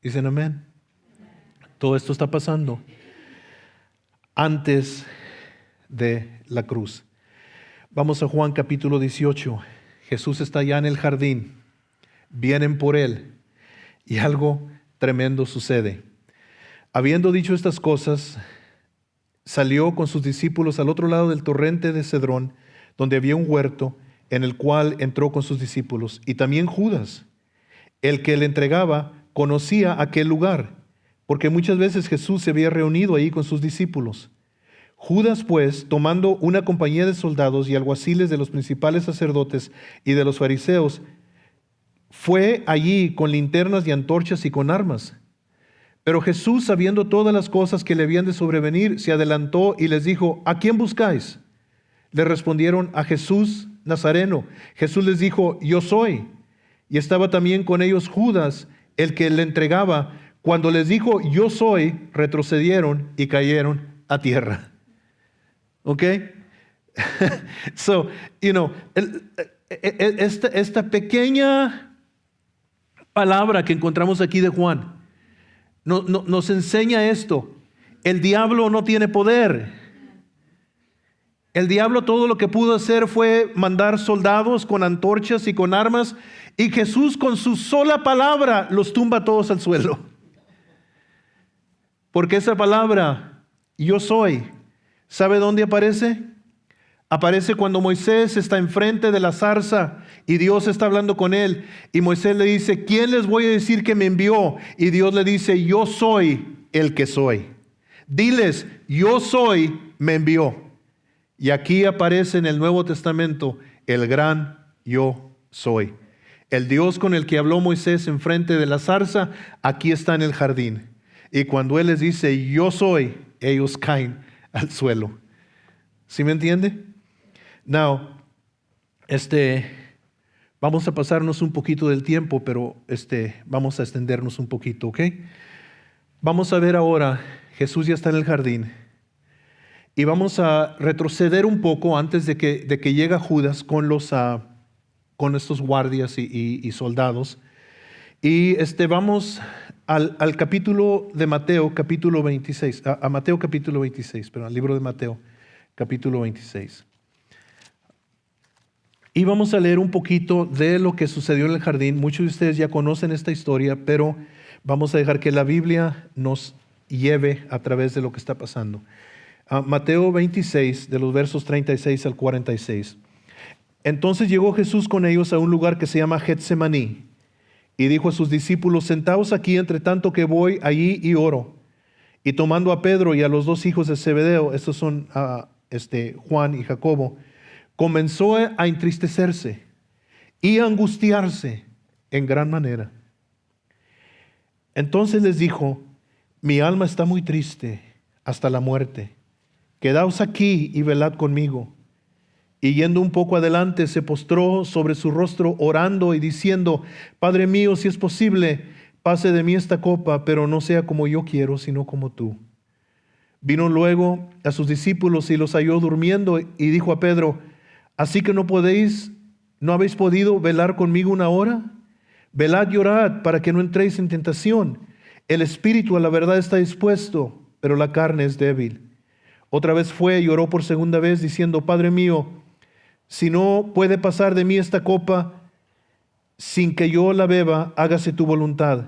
Dicen amén. Todo esto está pasando antes de la cruz. Vamos a Juan capítulo 18. Jesús está ya en el jardín. Vienen por Él y algo tremendo sucede. Habiendo dicho estas cosas, salió con sus discípulos al otro lado del torrente de Cedrón, donde había un huerto, en el cual entró con sus discípulos. Y también Judas, el que le entregaba, conocía aquel lugar, porque muchas veces Jesús se había reunido ahí con sus discípulos. Judas, pues, tomando una compañía de soldados y alguaciles de los principales sacerdotes y de los fariseos, fue allí con linternas y antorchas y con armas. Pero Jesús, sabiendo todas las cosas que le habían de sobrevenir, se adelantó y les dijo, ¿a quién buscáis? Le respondieron, a Jesús Nazareno. Jesús les dijo, yo soy. Y estaba también con ellos Judas, el que le entregaba. Cuando les dijo, yo soy, retrocedieron y cayeron a tierra. ¿Ok? Esta pequeña palabra que encontramos aquí de Juan nos enseña esto. El diablo no tiene poder. El diablo todo lo que pudo hacer fue mandar soldados con antorchas y con armas, y Jesús con su sola palabra los tumba todos al suelo. Porque esa palabra, yo soy, ¿sabe dónde aparece? Aparece cuando Moisés está enfrente de la zarza y Dios está hablando con él. Y Moisés le dice, ¿quién les voy a decir que me envió? Y Dios le dice, yo soy el que soy. Diles, yo soy, me envió. Y aquí aparece en el Nuevo Testamento el gran yo soy. El Dios con el que habló Moisés enfrente de la zarza, aquí está en el jardín. Y cuando Él les dice, yo soy, ellos caen al suelo. ¿Sí me entiende? Now, vamos a pasarnos un poquito del tiempo, pero vamos a extendernos un poquito, ¿ok? Vamos a ver ahora, Jesús ya está en el jardín. Y vamos a retroceder un poco antes de que llegue Judas con estos guardias y soldados. Y vamos al capítulo de Mateo, capítulo 26, a Mateo capítulo 26, pero al libro de Mateo, capítulo 26. Y vamos a leer un poquito de lo que sucedió en el jardín. Muchos de ustedes ya conocen esta historia, pero vamos a dejar que la Biblia nos lleve a través de lo que está pasando. Mateo 26, de los versos 36 al 46. Entonces llegó Jesús con ellos a un lugar que se llama Getsemaní y dijo a sus discípulos, sentaos aquí entre tanto que voy allí y oro. Y tomando a Pedro y a los dos hijos de Zebedeo, estos son Juan y Jacobo, comenzó a entristecerse y a angustiarse en gran manera. Entonces les dijo, mi alma está muy triste hasta la muerte. Quedaos aquí y velad conmigo. Y yendo un poco adelante, se postró sobre su rostro orando y diciendo, Padre mío, si es posible, pase de mí esta copa, pero no sea como yo quiero, sino como tú. Vino luego a sus discípulos y los halló durmiendo y dijo a Pedro, así que no habéis podido velar conmigo una hora. Velad y orad para que no entréis en tentación. El espíritu a la verdad está dispuesto, pero la carne es débil. Otra vez fue y oró por segunda vez diciendo, Padre mío, si no puede pasar de mí esta copa sin que yo la beba, hágase tu voluntad.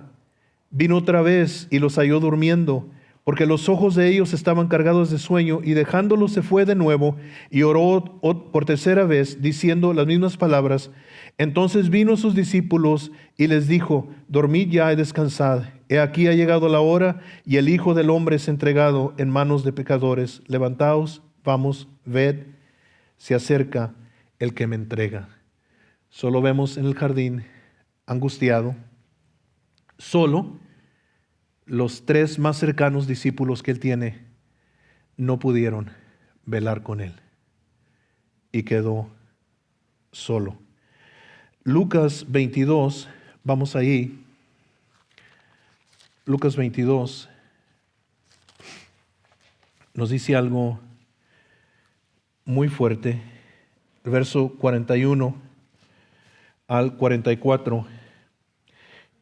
Vino otra vez y los halló durmiendo, porque los ojos de ellos estaban cargados de sueño, y dejándolos se fue de nuevo y oró por tercera vez, diciendo las mismas palabras. Entonces vino a sus discípulos y les dijo, dormid ya y descansad. He aquí ha llegado la hora y el Hijo del Hombre es entregado en manos de pecadores. Levantaos, vamos, ved, se acerca el que me entrega. Solo vemos en el jardín, angustiado, solo. Los tres más cercanos discípulos que él tiene no pudieron velar con él y quedó solo. Lucas 22, vamos ahí. Lucas 22 nos dice algo muy fuerte. El verso 41 al 44.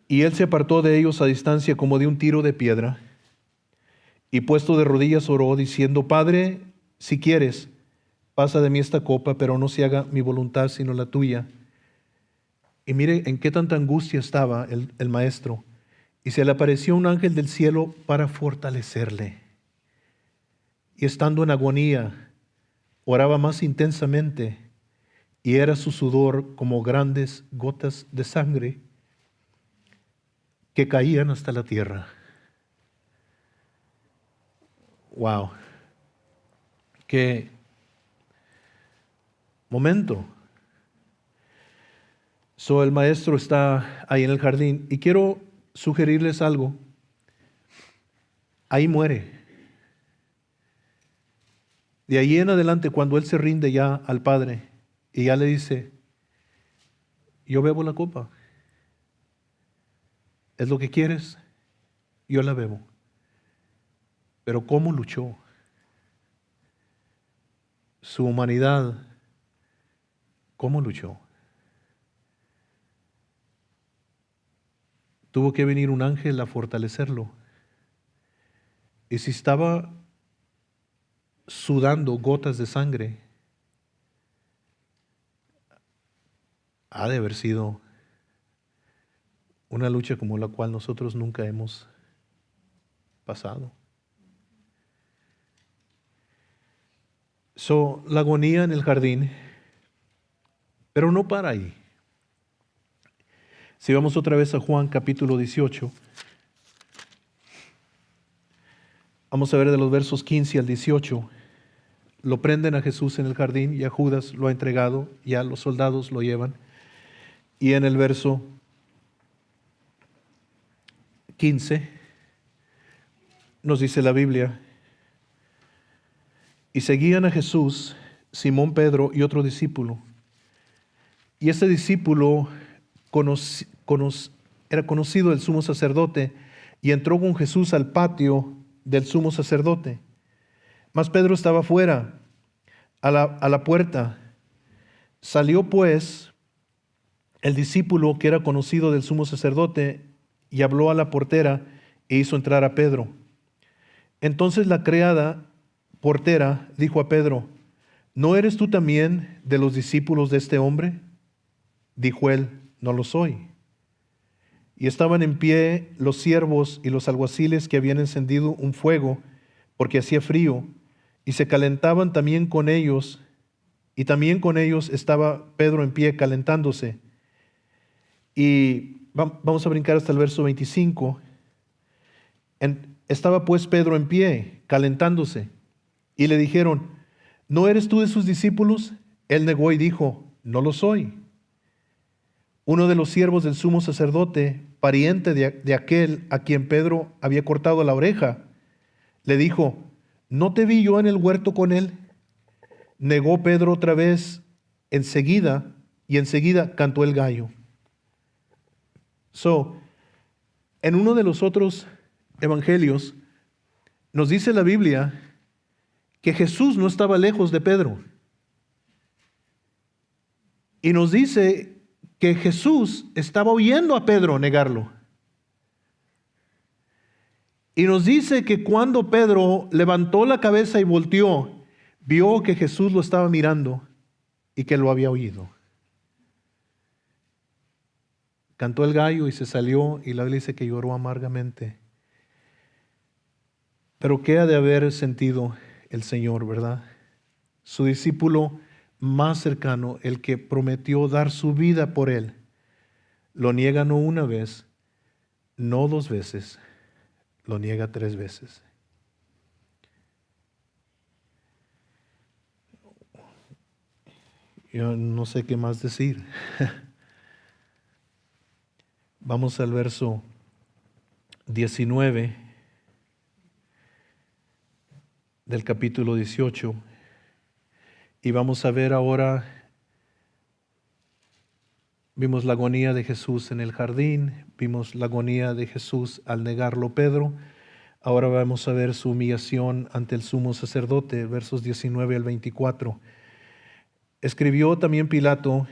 Y él se apartó de ellos a distancia como de un tiro de piedra, y puesto de rodillas oró, diciendo, Padre, si quieres, pasa de mí esta copa, pero no se haga mi voluntad sino la tuya. Y mire en qué tanta angustia estaba el maestro. Y se le apareció un ángel del cielo para fortalecerle. Y estando en agonía, oraba más intensamente, y era su sudor como grandes gotas de sangre que caían hasta la tierra. Wow. Qué momento. El maestro está ahí en el jardín y quiero sugerirles algo. Ahí muere. De ahí en adelante, cuando él se rinde ya al Padre y ya le dice, yo bebo la copa. ¿Es lo que quieres? Yo la bebo. Pero ¿cómo luchó? Su humanidad, ¿cómo luchó? Tuvo que venir un ángel a fortalecerlo. Y si estaba sudando gotas de sangre, ha de haber sido una lucha como la cual nosotros nunca hemos pasado. La agonía en el jardín, pero no para ahí. Si vamos otra vez a Juan capítulo 18, vamos a ver de los versos 15 al 18. Lo prenden a Jesús en el jardín, ya Judas lo ha entregado, ya los soldados lo llevan. Y en el verso 15 nos dice la Biblia: y seguían a Jesús Simón Pedro y otro discípulo. Y este discípulo era conocido del sumo sacerdote, y entró con Jesús al patio del sumo sacerdote. Mas Pedro estaba fuera, a la puerta. Salió pues el discípulo que era conocido del sumo sacerdote y habló a la portera e hizo entrar a Pedro. Entonces la criada portera dijo a Pedro: ¿no eres tú también de los discípulos de este hombre? Dijo él: no lo soy. Y estaban en pie los siervos y los alguaciles que habían encendido un fuego, porque hacía frío, y se calentaban también con ellos, y también con ellos estaba Pedro en pie calentándose. Y vamos a brincar hasta el verso 25. Estaba pues Pedro en pie calentándose, y le dijeron: ¿no eres tú de sus discípulos? Él negó y dijo: no lo soy. Uno de los siervos del sumo sacerdote, pariente de aquel a quien Pedro había cortado la oreja, le dijo: ¿no te vi yo en el huerto con él? Negó Pedro otra vez enseguida, y enseguida cantó el gallo. En uno de los otros evangelios nos dice la Biblia que Jesús no estaba lejos de Pedro. Y nos dice que Jesús estaba oyendo a Pedro negarlo. Y nos dice que cuando Pedro levantó la cabeza y volteó, vio que Jesús lo estaba mirando y que lo había oído. Cantó el gallo y se salió, y la Biblia dice que lloró amargamente. Pero ¿qué ha de haber sentido el Señor, verdad? Su discípulo más cercano, el que prometió dar su vida por él, lo niega no una vez, no dos veces, lo niega 3 veces. Yo no sé qué más decir. Vamos al verso 19 del capítulo 18 y vamos a ver ahora, vimos la agonía de Jesús en el jardín, vimos la agonía de Jesús al negarlo Pedro, ahora vamos a ver su humillación ante el sumo sacerdote, versos 19 al 24. Escribió también Pilato,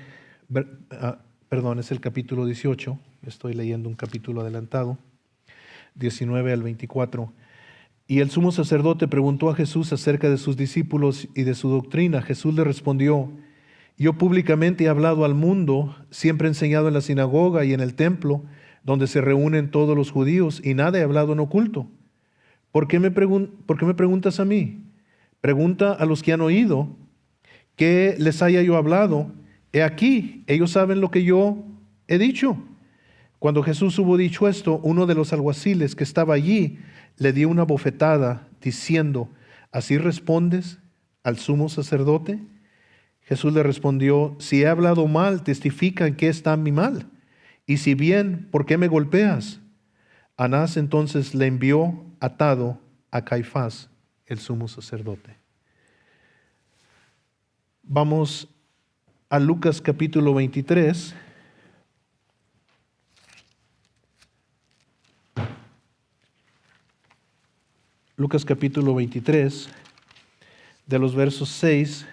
es el capítulo 18, estoy leyendo un capítulo adelantado, 19 al 24. Y el sumo sacerdote preguntó a Jesús acerca de sus discípulos y de su doctrina. Jesús le respondió: yo públicamente he hablado al mundo, siempre he enseñado en la sinagoga y en el templo, donde se reúnen todos los judíos, y nada he hablado en oculto. ¿Por qué me preguntas a mí? Pregunta a los que han oído, ¿qué les haya yo hablado? He aquí, ellos saben lo que yo he dicho. Cuando Jesús hubo dicho esto, uno de los alguaciles que estaba allí le dio una bofetada, diciendo: ¿así respondes al sumo sacerdote? Jesús le respondió: si he hablado mal, testifica en qué está mi mal. Y si bien, ¿por qué me golpeas? Anás entonces le envió atado a Caifás, el sumo sacerdote. Vamos a Lucas capítulo 23. Lucas capítulo 23, de los versos 6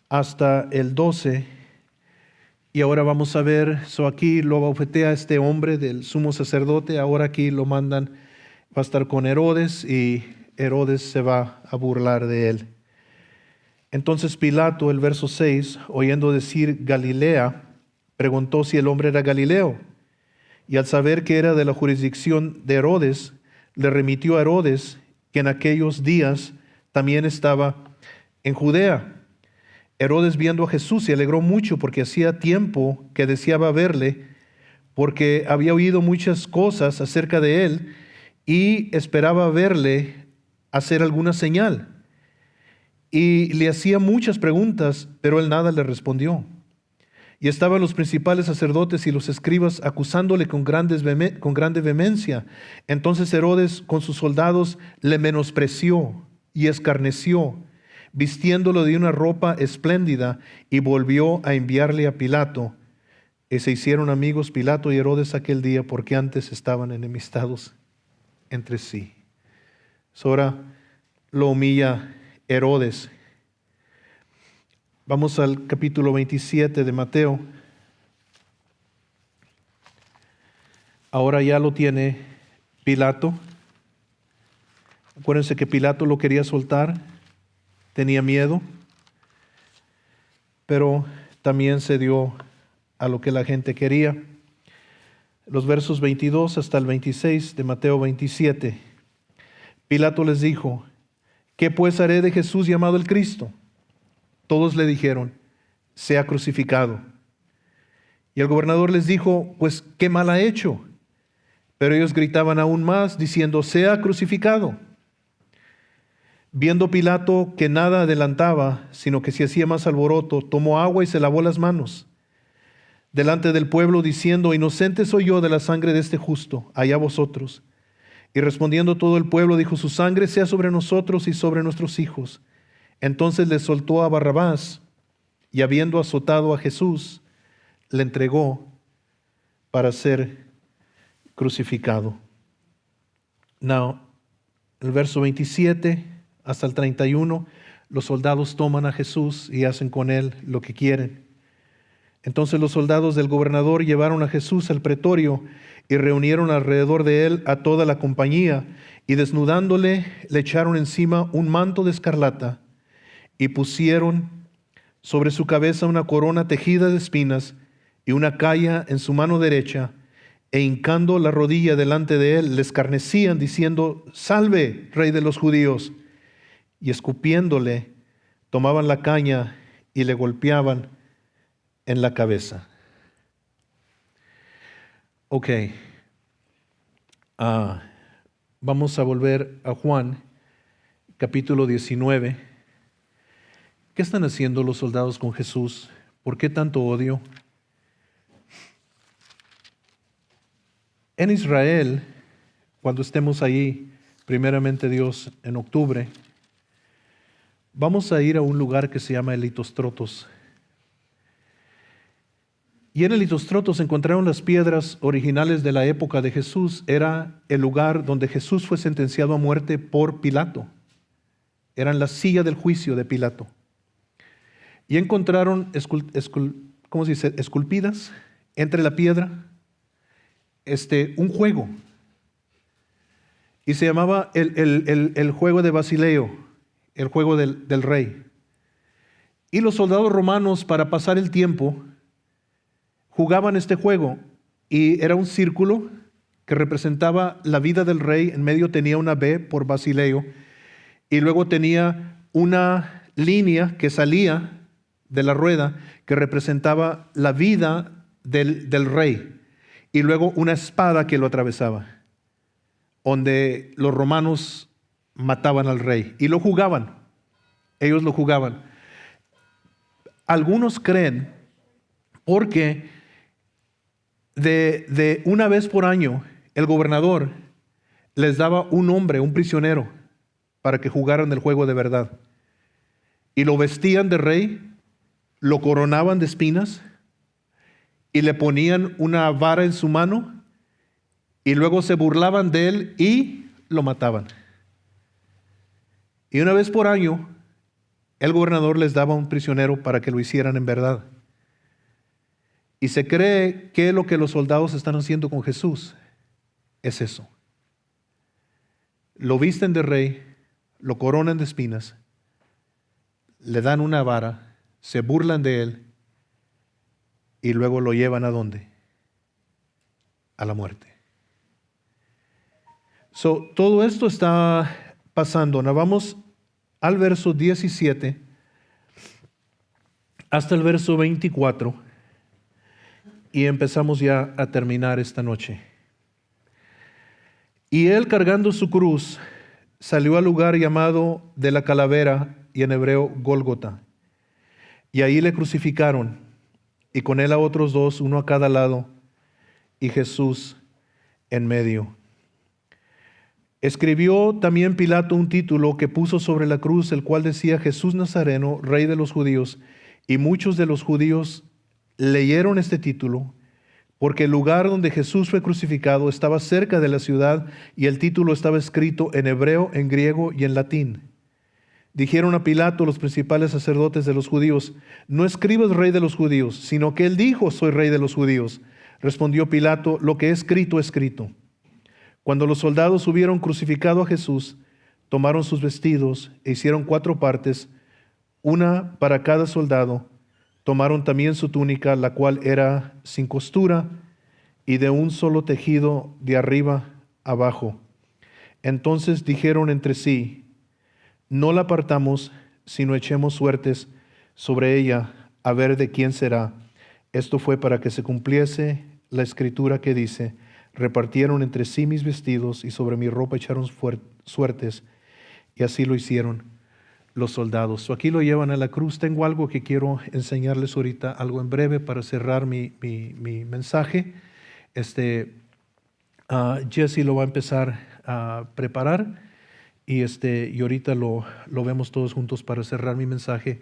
hasta el 12. Y ahora vamos a ver, aquí lo bofetea este hombre del sumo sacerdote, ahora aquí lo mandan, va a estar con Herodes y Herodes se va a burlar de él. Entonces Pilato, el verso 6, oyendo decir Galilea, preguntó si el hombre era Galileo. Y al saber que era de la jurisdicción de Herodes, le remitió a Herodes, que en aquellos días también estaba En Judea, Herodes viendo a Jesús se alegró mucho porque hacía tiempo que deseaba verle, porque había oído muchas cosas acerca de él y esperaba verle hacer alguna señal. Y le hacía muchas preguntas, pero él nada le respondió. Y estaban los principales sacerdotes y los escribas acusándole con grande vehemencia. Entonces Herodes con sus soldados le menospreció y escarneció, vistiéndolo de una ropa espléndida, y volvió a enviarle a Pilato. Y se hicieron amigos Pilato y Herodes aquel día, porque antes estaban enemistados entre sí. Ahora lo humilla Herodes. Vamos al capítulo 27 de Mateo. Ahora ya lo tiene Pilato. Acuérdense que Pilato lo quería soltar, tenía miedo, pero también se dio a lo que la gente quería. Los versos 22 hasta el 26 de Mateo 27. Pilato les dijo: ¿qué pues haré de Jesús llamado el Cristo? Todos le dijeron: sea crucificado. Y el gobernador les dijo: pues qué mal ha hecho. Pero ellos gritaban aún más, diciendo: sea crucificado. Viendo Pilato que nada adelantaba, sino que se hacía más alboroto, tomó agua y se lavó las manos delante del pueblo, diciendo: inocente soy yo de la sangre de este justo, allá vosotros. Y respondiendo todo el pueblo, dijo: su sangre sea sobre nosotros y sobre nuestros hijos. Entonces le soltó a Barrabás, y habiendo azotado a Jesús, le entregó para ser crucificado. Now, el verso 27 hasta el 31, los soldados toman a Jesús y hacen con él lo que quieren. Entonces los soldados del gobernador llevaron a Jesús al pretorio y reunieron alrededor de él a toda la compañía, y desnudándole le echaron encima un manto de escarlata y pusieron sobre su cabeza una corona tejida de espinas y una calla en su mano derecha, e hincando la rodilla delante de él le escarnecían diciendo: salve, rey de los judíos. Y escupiéndole tomaban la caña y le golpeaban en la cabeza. Ok, vamos a volver a Juan, capítulo 19. ¿Qué están haciendo los soldados con Jesús? ¿Por qué tanto odio? En Israel, cuando estemos ahí, primeramente Dios, en octubre, vamos a ir a un lugar que se llama el Litostrotos. Y en el Litostrotos encontraron las piedras originales de la época de Jesús. Era el lugar donde Jesús fue sentenciado a muerte por Pilato. Eran la silla del juicio de Pilato. Y encontraron, ¿cómo se dice?, esculpidas entre la piedra, un juego. Y se llamaba el juego de Basileo, el juego del rey. Y los soldados romanos, para pasar el tiempo, jugaban este juego, y era un círculo que representaba la vida del rey. En medio tenía una B por Basileo, y luego tenía una línea que salía de la rueda que representaba la vida del rey, y luego una espada que lo atravesaba, donde los romanos mataban al rey, y lo jugaban. Ellos lo jugaban. Algunos creen porque de una vez por año el gobernador les daba un hombre, un prisionero, para que jugaran el juego de verdad, y lo vestían de rey, lo coronaban de espinas y le ponían una vara en su mano, y luego se burlaban de él y lo mataban. Y una vez por año el gobernador les daba un prisionero para que lo hicieran en verdad. Y se cree que lo que los soldados están haciendo con Jesús es eso. Lo visten de rey, lo coronan de espinas, le dan una vara, se burlan de él, y luego lo llevan ¿a dónde? A la muerte. Todo esto está pasando. Ahora vamos al verso 17 hasta el verso 24 y empezamos ya a terminar esta noche. Y él, cargando su cruz, salió al lugar llamado de la calavera, y en hebreo Gólgota. Y ahí le crucificaron, y con él a otros dos, uno a cada lado, y Jesús en medio. Escribió también Pilato un título que puso sobre la cruz, el cual decía: Jesús Nazareno, Rey de los judíos. Y muchos de los judíos leyeron este título, porque el lugar donde Jesús fue crucificado estaba cerca de la ciudad, y el título estaba escrito en hebreo, en griego y en latín. Dijeron a Pilato los principales sacerdotes de los judíos: no escribas Rey de los judíos, sino que él dijo: soy Rey de los judíos. Respondió Pilato: lo que he escrito, escrito. Cuando los soldados hubieron crucificado a Jesús, tomaron sus vestidos e hicieron 4 partes, una para cada soldado. Tomaron también su túnica, la cual era sin costura y de un solo tejido de arriba abajo. Entonces dijeron entre sí: no la partamos, sino echemos suertes sobre ella, a ver de quién será. Esto fue para que se cumpliese la escritura que dice: repartieron entre sí mis vestidos, y sobre mi ropa echaron suertes. Y así lo hicieron los soldados. Aquí lo llevan a la cruz. Tengo algo que quiero enseñarles ahorita, algo en breve para cerrar mi mensaje. Jesse lo va a empezar a preparar. Y ahorita lo vemos todos juntos para cerrar mi mensaje.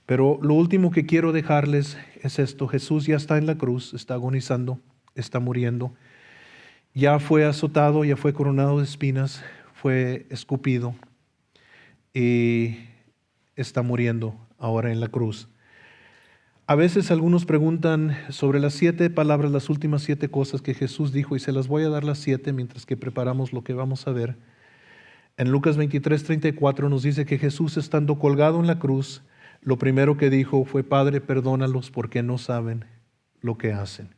Pero lo último que quiero dejarles es esto: Jesús ya está en la cruz, está agonizando, está muriendo. Ya fue azotado, ya fue coronado de espinas, fue escupido y está muriendo ahora en la cruz. A veces algunos preguntan sobre las 7 palabras, las últimas 7 cosas que Jesús dijo, y se las voy a dar las 7 mientras que preparamos lo que vamos a ver. En Lucas 23:34 nos dice que Jesús, estando colgado en la cruz, lo primero que dijo fue: Padre, perdónalos porque no saben lo que hacen.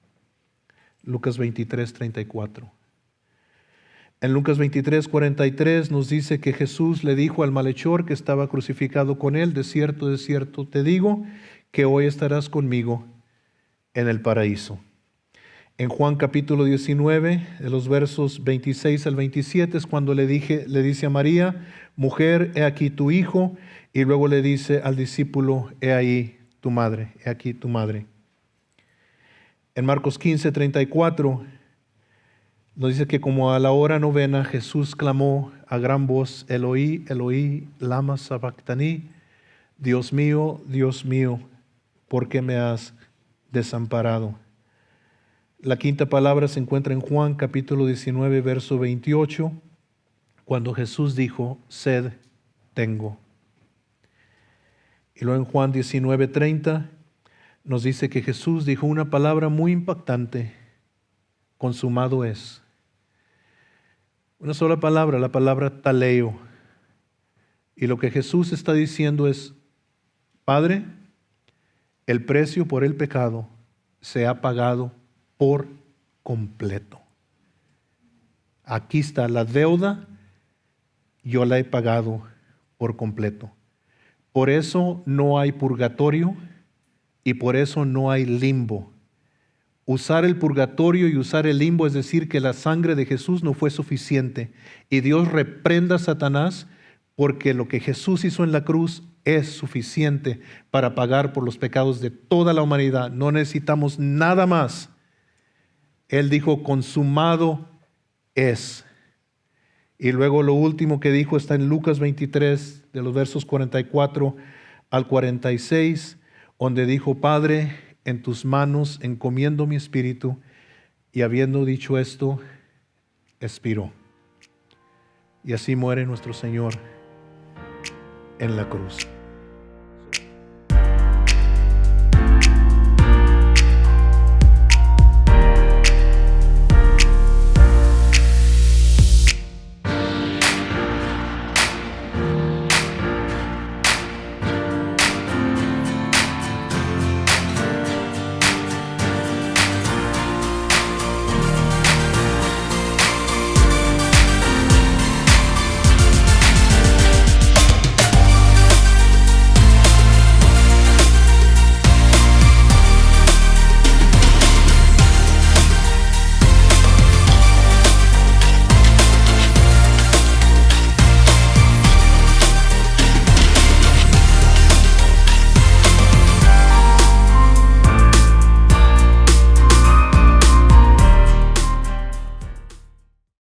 Lucas 23:34. En Lucas 23:43 nos dice que Jesús le dijo al malhechor que estaba crucificado con él: de cierto te digo que hoy estarás conmigo en el paraíso. En Juan capítulo 19, de los versos 26 al 27, es cuando le dice a María: mujer, he aquí tu hijo, y luego le dice al discípulo: he ahí tu madre, he aquí tu madre. En Marcos 15:34 nos dice que como a la hora novena Jesús clamó a gran voz: Eloí, Eloí, lama sabactani, Dios mío, ¿por qué me has desamparado? La quinta palabra se encuentra en Juan capítulo 19, verso 28, cuando Jesús dijo: sed tengo. Y luego en Juan 19:30 nos dice que Jesús dijo una palabra muy impactante: consumado es. Una sola palabra, la palabra taleo. Y lo que Jesús está diciendo es: Padre, el precio por el pecado se ha pagado por completo. Aquí está la deuda, yo la he pagado por completo. Por eso no hay purgatorio y por eso no hay limbo. Usar el purgatorio y usar el limbo es decir que la sangre de Jesús no fue suficiente. Y Dios reprenda a Satanás, porque lo que Jesús hizo en la cruz es suficiente para pagar por los pecados de toda la humanidad. No necesitamos nada más. Él dijo: consumado es. Y luego lo último que dijo está en Lucas 23, de los versos 44 al 46, donde dijo: Padre, en tus manos encomiendo mi espíritu. Y habiendo dicho esto, expiró. Y así muere nuestro Señor en la cruz.